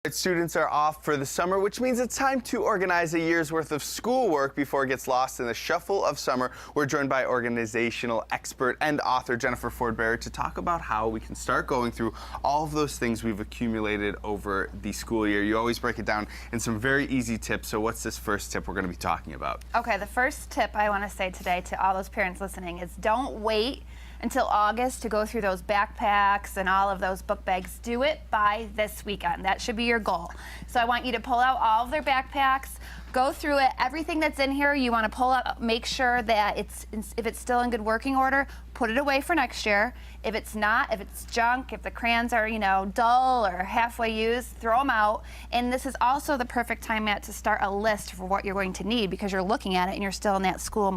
Students are off for the summer, which means it's time to organize a year's worth of schoolwork before it gets lost in the shuffle of summer. We're joined by organizational expert and author Jennifer Ford-Berry to talk about how we can start going through all of those things we've accumulated over the school year. You always break it down in some very easy tips, so what's this first tip we're going to be talking about? Okay, the first tip I want to say today to all those parents listening is don't wait until August to go through those backpacks and all of those book bags. Do it by this weekend. That should be your goal. So I want you to pull out all of their backpacks, go through it. Everything that's in here, you want to pull out, make sure that if it's still in good working order, put it away for next year. If it's not, if it's junk, if the crayons are, dull or halfway used, throw them out. And this is also the perfect time, Matt, to start a list for what you're going to need because you're looking at it and you're still in that school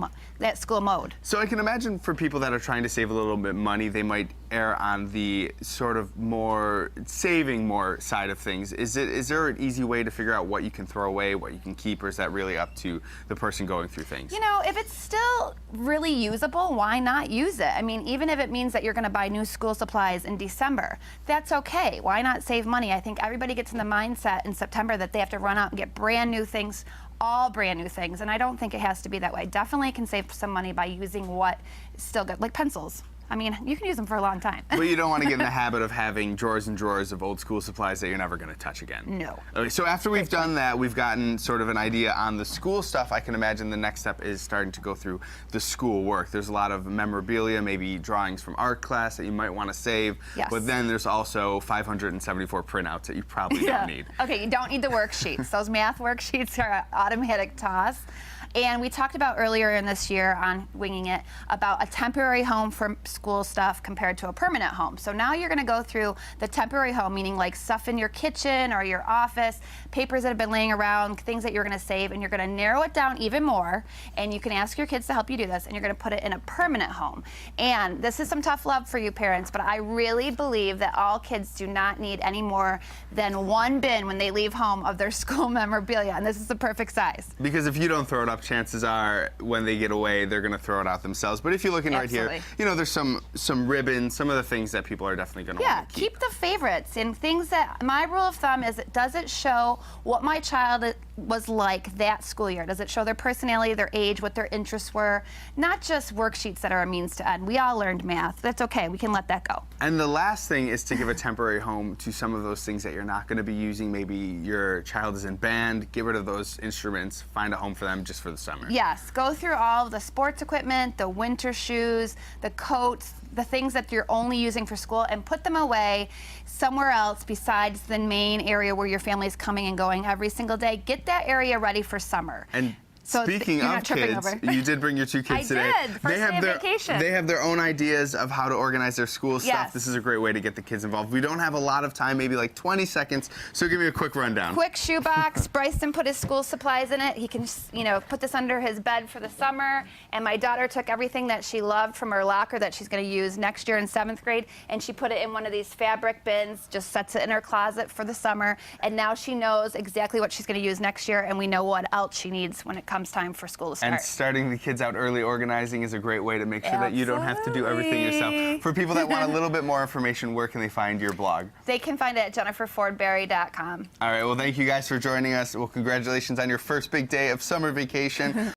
mode. So I can imagine for people that are trying to save a little bit money, they might err on the sort of more saving more side of things. Is there an easy way to figure out what you can throw away, what you can keep, or is that really up to the person going through things? If it's still really usable, why not use it? I mean, even if it means that you're going to buy new school supplies in December, that's okay. Why not save money? I think everybody gets in the mindset in September that they have to run out and get brand new things, all brand new things, and I don't think it has to be that way. Definitely can save some money by using what is still good, like pencils. I mean, you can use them for a long time. But you don't want to get in the habit of having drawers and drawers of old school supplies that you're never going to touch again. No. Okay, so after we've done that, we've gotten sort of an idea on the school stuff. I can imagine the next step is starting to go through the school work. There's a lot of memorabilia, maybe drawings from art class that you might want to save. Yes. But then there's also 574 printouts that you probably don't need. Okay, you don't need the worksheets. Those math worksheets are an automatic toss. And we talked about earlier in this year on Winging It about a temporary home for school stuff compared to a permanent home. So now you're going to go through the temporary home, meaning like stuff in your kitchen or your office, papers that have been laying around, things that you're going to save, and you're going to narrow it down even more. And you can ask your kids to help you do this, and you're going to put it in a permanent home. And this is some tough love for you parents, but I really believe that all kids do not need any more than one bin when they leave home of their school memorabilia, and this is the perfect size. Because if you don't throw it up, chances are when they get away, they're going to throw it out themselves. But if you're looking right here, there's some ribbons, some of the things that people are definitely going to want to keep the favorites and things that, my rule of thumb is, does it show what my child was like that school year? Does it show their personality, their age, what their interests were? Not just worksheets that are a means to end. We all learned math. That's okay. We can let that go. And the last thing is to give a temporary home to some of those things that you're not going to be using. Maybe your child is in band. Get rid of those instruments. Find a home for them just for the summer. Yes. Go through all of the sports equipment, the winter shoes, the coats, the things that you're only using for school, and put them away somewhere else besides the main area where your family is coming and going every single day. Get that area ready for summer. And speaking of kids, you did bring your two kids today. I did. First day of vacation. They have their own ideas of how to organize their school stuff. Yes. This is a great way to get the kids involved. We don't have a lot of time, maybe like 20 seconds, so give me a quick rundown. Quick shoebox. Bryson put his school supplies in it. He can, put this under his bed for the summer. And my daughter took everything that she loved from her locker that she's going to use next year in 7th grade, and she put it in one of these fabric bins, just sets it in her closet for the summer. And now she knows exactly what she's going to use next year, and we know what else she needs when it comes time for school to start. And starting the kids out early organizing is a great way to make sure that you don't have to do everything yourself. For people that want a little bit more information, where can they find your blog? They can find it at jenniferfordberry.com. All right, well, thank you guys for joining us. Well, congratulations on your first big day of summer vacation.